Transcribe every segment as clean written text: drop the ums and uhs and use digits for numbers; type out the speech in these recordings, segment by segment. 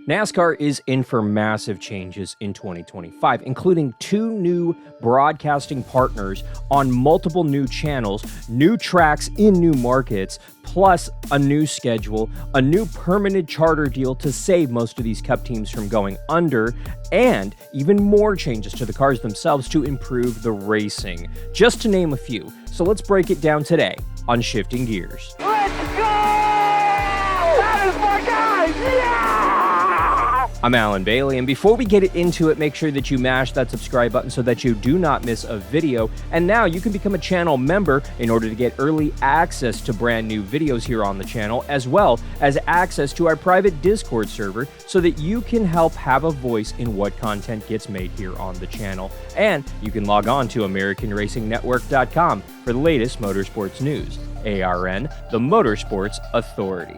NASCAR is in for massive changes in 2025, including 2 new broadcasting partners on multiple new channels, new tracks in new markets, plus a new schedule, a new permanent charter deal to save most of these Cup teams from going under, and even more changes to the cars themselves to improve the racing, just to name a few. So let's break it down today on Shifting Gears. Let's go! That is my guy! Yeah! I'm Alan Bailey, and before we get into it, make sure that you mash that subscribe button so that you do not miss a video. And now you can become a channel member in order to get early access to brand new videos here on the channel, as well as access to our private Discord server so that you can help have a voice in what content gets made here on the channel. And you can log on to AmericanRacingNetwork.com for the latest motorsports news. ARN, the Motorsports Authority.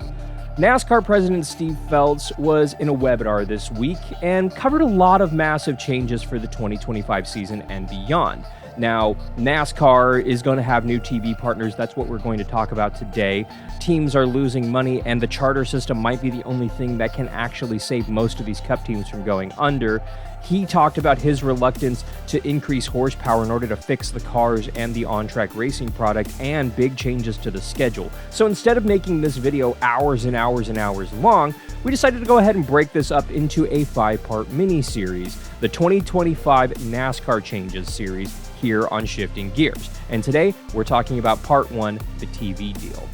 NASCAR President Steve Phelps was in a webinar this week and covered a lot of massive changes for the 2025 season and beyond. Now, NASCAR is going to have new TV partners. That's what we're going to talk about today. Teams are losing money, and the charter system might be the only thing that can actually save most of these Cup teams from going under. He talked about his reluctance to increase horsepower in order to fix the cars and the on-track racing product, and big changes to the schedule. So instead of making this video hours and hours and hours long, we decided to go ahead and break this up into a 5-part mini-series, the 2025 NASCAR Changes series here on Shifting Gears. And today, we're talking about Part 1, the TV deal.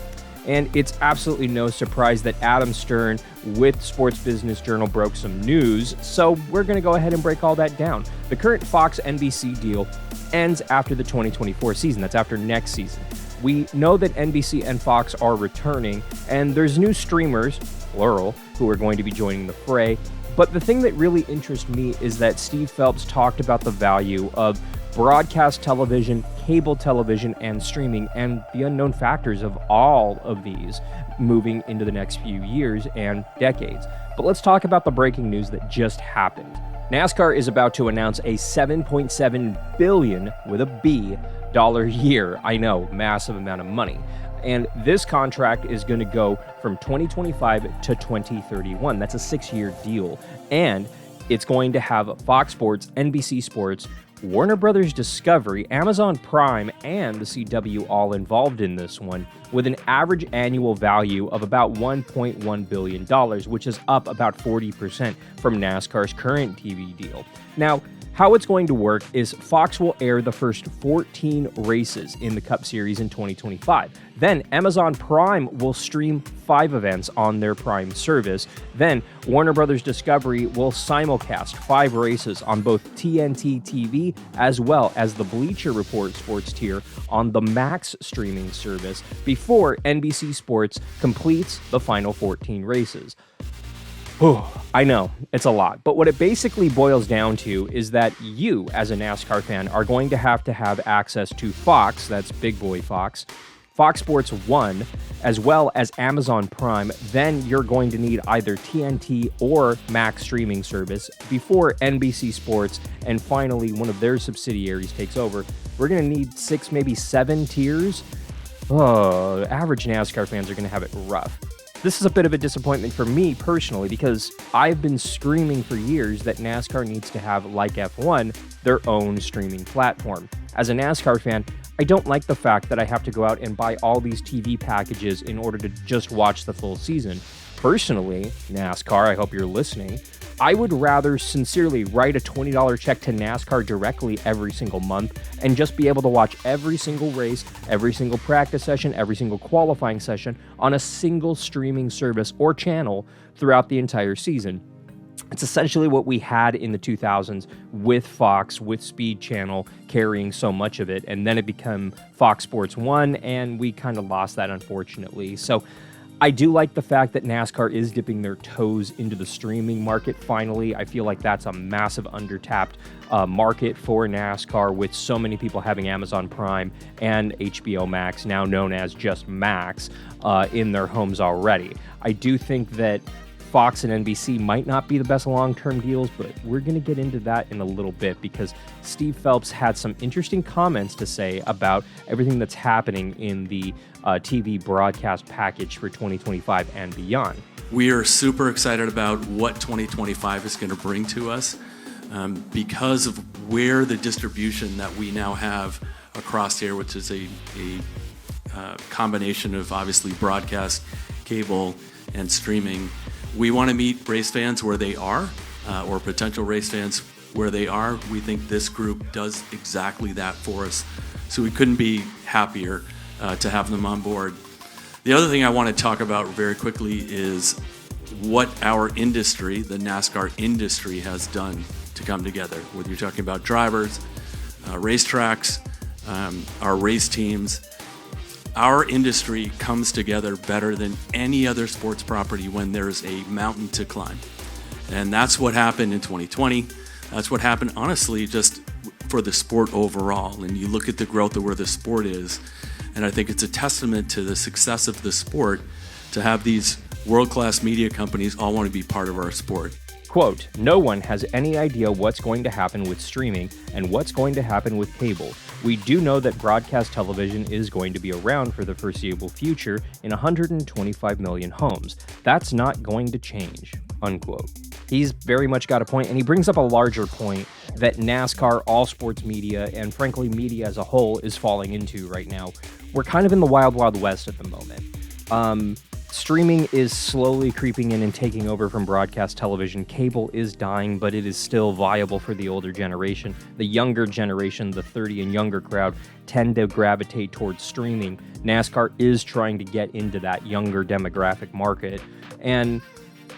And it's absolutely no surprise that Adam Stern with Sports Business Journal broke some news, so we're going to go ahead and break all that down. The current Fox-NBC deal ends after the 2024 season. That's after next season. We know that NBC and Fox are returning, and there's new streamers, plural, who are going to be joining the fray. But the thing that really interests me is that Steve Phelps talked about the value of broadcast television, cable television, and streaming, and the unknown factors of all of these moving into the next few years and decades. But let's talk about the breaking news that just happened. NASCAR is about to announce a $7.7 billion, with a B, dollar year. I know, massive amount of money. And this contract is going to go from 2025 to 2031. That's a 6-year deal. And it's going to have Fox Sports, NBC Sports, Warner Brothers Discovery, Amazon Prime, and the CW all involved in this one, with an average annual value of about $1.1 billion, which is up about 40% from NASCAR's current TV deal. Now, how it's going to work is Fox will air the first 14 races in the Cup Series in 2025. Then Amazon Prime will stream 5 events on their Prime service. Then Warner Brothers Discovery will simulcast 5 races on both TNT TV as well as the Bleacher Report sports tier on the Max streaming service before NBC Sports completes the final 14 races. I know, it's a lot, but what it basically boils down to is that you, as a NASCAR fan, are going to have access to Fox, that's Big Boy Fox, Fox Sports 1, as well as Amazon Prime. Then you're going to need either TNT or Max streaming service before NBC Sports and finally one of their subsidiaries takes over. We're going to need 6, maybe 7 tiers. Average NASCAR fans are going to have it rough. This is a bit of a disappointment for me personally because I've been screaming for years that NASCAR needs to have, like F1, their own streaming platform. As a NASCAR fan, I don't like the fact that I have to go out and buy all these TV packages in order to just watch the full season. Personally, NASCAR, I hope you're listening, I would rather sincerely write a $20 check to NASCAR directly every single month and just be able to watch every single race, every single practice session, every single qualifying session on a single streaming service or channel throughout the entire season. It's essentially what we had in the 2000s with Fox, with Speed Channel carrying so much of it, and then it became Fox Sports 1, and we kind of lost that, unfortunately. So I do like the fact that NASCAR is dipping their toes into the streaming market finally. I feel like that's a massive undertapped market for NASCAR, with so many people having Amazon Prime and HBO Max, now known as just Max, in their homes already. I do think that Fox and NBC might not be the best long-term deals, but we're going to get into that in a little bit because Steve Phelps had some interesting comments to say about everything that's happening in the TV broadcast package for 2025 and beyond. We are super excited about what 2025 is going to bring to us because of where the distribution that we now have across here, which is a combination of obviously broadcast, cable, and streaming. We want to meet race fans where they are, or potential race fans where they are. We think this group does exactly that for us. So we couldn't be happier to have them on board. The other thing I want to talk about very quickly is what our industry, the NASCAR industry, has done to come together. Whether you're talking about drivers, racetracks, our race teams, our industry comes together better than any other sports property when there's a mountain to climb. And that's what happened in 2020. That's what happened, honestly, just for the sport overall. And you look at the growth of where the sport is, and I think it's a testament to the success of the sport to have these world-class media companies all want to be part of our sport. Quote, no one has any idea what's going to happen with streaming and what's going to happen with cable. We do know that broadcast television is going to be around for the foreseeable future in 125 million homes. That's not going to change, unquote. He's very much got a point, and he brings up a larger point that NASCAR, all sports media, and frankly media as a whole is falling into right now. We're kind of in the wild, wild west at the moment. Streaming is slowly creeping in and taking over from broadcast television. Cable is dying, but it is still viable for the older generation. The younger generation, the 30 and younger crowd, tend to gravitate towards streaming. NASCAR is trying to get into that younger demographic market, and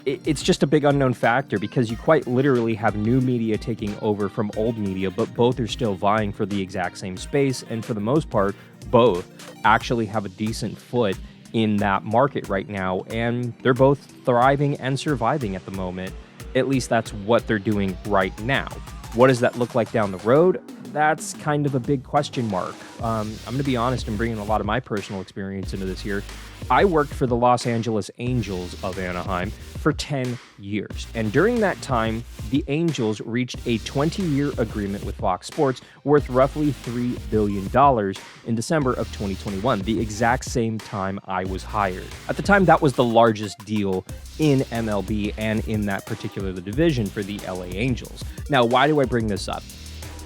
it's just a big unknown factor because you quite literally have new media taking over from old media, but both are still vying for the exact same space, and for the most part, both actually have a decent foot in that market right now, and they're both thriving and surviving at the moment. At least that's what they're doing right now. What does that look like down the road? That's kind of a big question mark. I'm going to be honest and bringing a lot of my personal experience into this here. I worked for the Los Angeles Angels of Anaheim for 10 years. And during that time, the Angels reached a 20-year agreement with Fox Sports worth roughly $3 billion in December of 2021, the exact same time I was hired. At the time, that was the largest deal in MLB and in that particular division for the LA Angels. Now, why do I bring this up?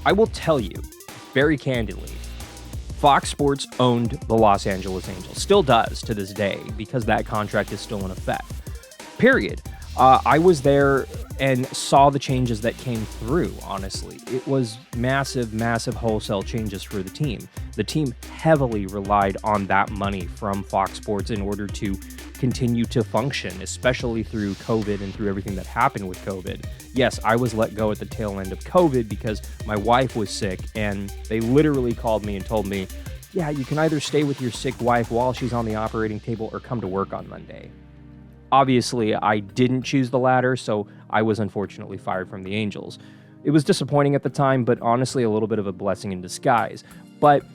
I will tell you, very candidly, Fox Sports owned the Los Angeles Angels, still does to this day, because that contract is still in effect. Period. I was there and saw the changes that came through, honestly. It was massive, massive wholesale changes for the team. The team heavily relied on that money from Fox Sports in order to continue to function, especially through COVID and through everything that happened with COVID. Yes, I was let go at the tail end of COVID because my wife was sick, and they literally called me and told me, yeah, you can either stay with your sick wife while she's on the operating table or come to work on Monday. Obviously, I didn't choose the latter, so I was unfortunately fired from the Angels. It was disappointing at the time, but honestly a little bit of a blessing in disguise. But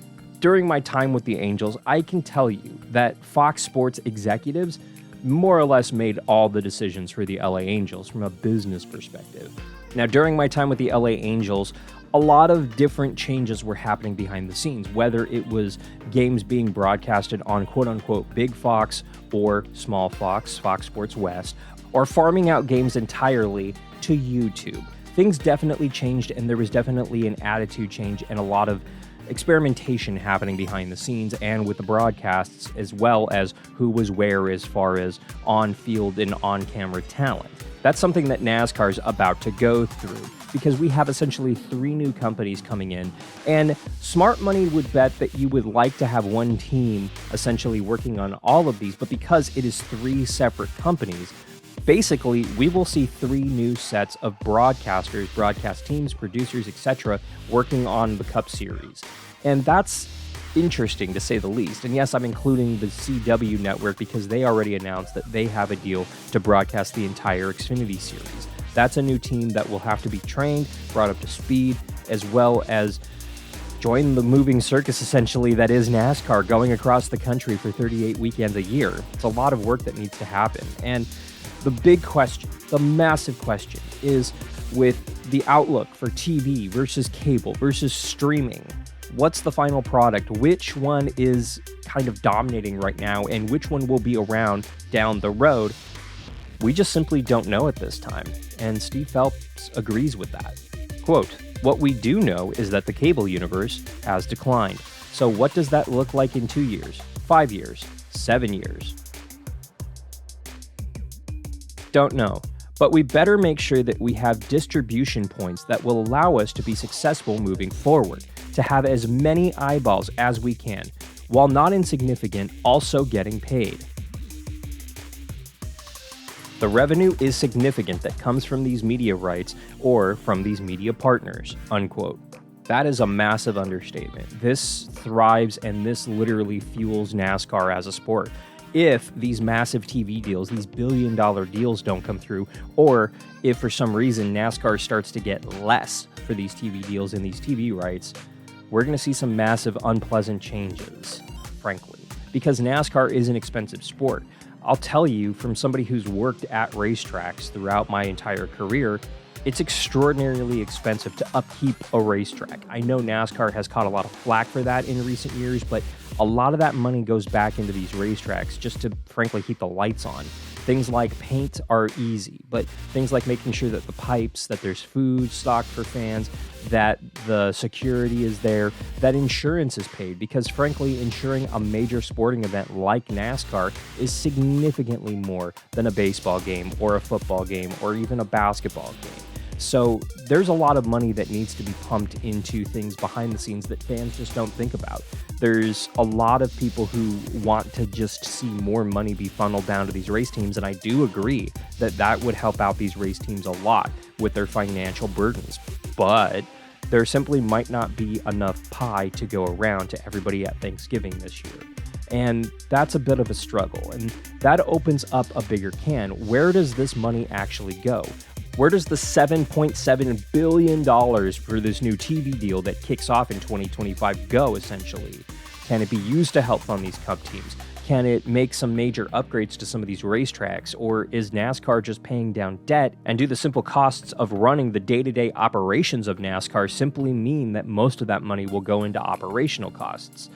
during my time with the Angels, I can tell you that Fox Sports executives more or less made all the decisions for the LA Angels from a business perspective. Now, during my time with the LA Angels, a lot of different changes were happening behind the scenes, whether it was games being broadcasted on quote-unquote Big Fox or Small Fox, Fox Sports West, or farming out games entirely to YouTube. Things definitely changed, and there was definitely an attitude change and a lot of experimentation happening behind the scenes and with the broadcasts, as well as who was where as far as on-field and on-camera talent. That's something that NASCAR is about to go through, because we have essentially 3 new companies coming in, and smart money would bet that you would like to have one team essentially working on all of these, but because it is 3 separate companies, basically we will see 3 new sets of broadcasters, broadcast teams, producers, etc. working on the Cup Series. And that's interesting to say the least. And yes, I'm including the CW network because they already announced that they have a deal to broadcast the entire Xfinity Series. That's a new team that will have to be trained, brought up to speed, as well as join the moving circus, essentially, that is NASCAR, going across the country for 38 weekends a year. It's a lot of work that needs to happen. And the big question, the massive question, is with the outlook for TV versus cable versus streaming. What's the final product? Which one is kind of dominating right now, and which one will be around down the road? We just simply don't know at this time, and Steve Phelps agrees with that. Quote, "What we do know is that the cable universe has declined. So what does that look like in 2 years, 5 years, 7 years? Don't know. But we better make sure that we have distribution points that will allow us to be successful moving forward, to have as many eyeballs as we can, while not insignificant, also getting paid. The revenue is significant that comes from these media rights or from these media partners," unquote. That is a massive understatement. This thrives and this literally fuels NASCAR as a sport. If these massive TV deals, these billion-dollar deals don't come through, or if for some reason NASCAR starts to get less for these TV deals and these TV rights, we're going to see some massive unpleasant changes, frankly, because NASCAR is an expensive sport. I'll tell you, from somebody who's worked at racetracks throughout my entire career, it's extraordinarily expensive to upkeep a racetrack. I know NASCAR has caught a lot of flack for that in recent years, but a lot of that money goes back into these racetracks just to, frankly, keep the lights on. Things like paint are easy, but things like making sure that the pipes, that there's food stocked for fans, that the security is there, that insurance is paid, because frankly, insuring a major sporting event like NASCAR is significantly more than a baseball game or a football game or even a basketball game. So there's a lot of money that needs to be pumped into things behind the scenes that fans just don't think about. There's a lot of people who want to just see more money be funneled down to these race teams, and I do agree that that would help out these race teams a lot with their financial burdens. But there simply might not be enough pie to go around to everybody at Thanksgiving this year. And that's a bit of a struggle, and that opens up a bigger can. Where does this money actually go? Where does the $7.7 billion for this new TV deal that kicks off in 2025 go, essentially? Can it be used to help fund these Cup teams? Can it make some major upgrades to some of these racetracks? Or is NASCAR just paying down debt? And do the simple costs of running the day-to-day operations of NASCAR simply mean that most of that money will go into operational costs?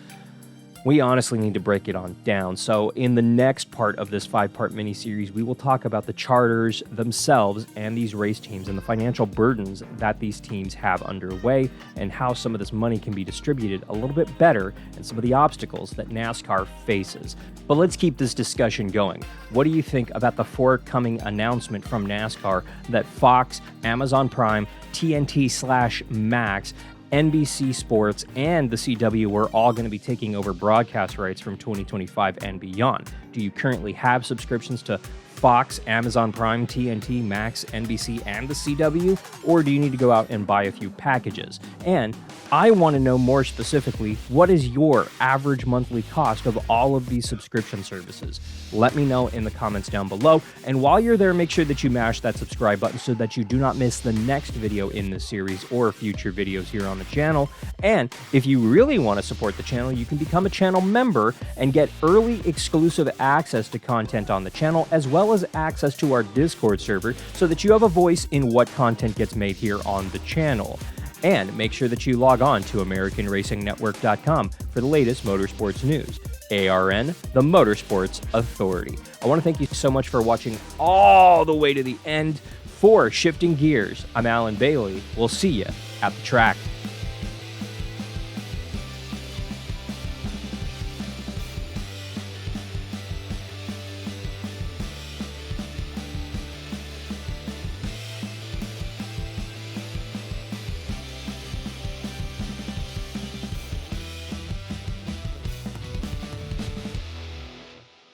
We honestly need to break it on down. So in the next part of this 5-part miniseries, we will talk about the charters themselves and these race teams and the financial burdens that these teams have underway and how some of this money can be distributed a little bit better and some of the obstacles that NASCAR faces. But let's keep this discussion going. What do you think about the forthcoming announcement from NASCAR that Fox, Amazon Prime, TNT/Max, NBC Sports, and the CW were all going to be taking over broadcast rights from 2025 and beyond? Do you currently have subscriptions to Fox, Amazon Prime, TNT, Max, NBC, and the CW? Or do you need to go out and buy a few packages? And I want to know more specifically, what is your average monthly cost of all of these subscription services? Let me know in the comments down below. And while you're there, make sure that you mash that subscribe button so that you do not miss the next video in this series or future videos here on the channel. And if you really want to support the channel, you can become a channel member and get early exclusive access to content on the channel, as well as access to our Discord server so that you have a voice in what content gets made here on the channel. And make sure that you log on to AmericanRacingNetwork.com for the latest motorsports news. ARN, the Motorsports Authority. I want to thank you so much for watching all the way to the end. For Shifting Gears, I'm Alan Bailey. We'll see you at the track.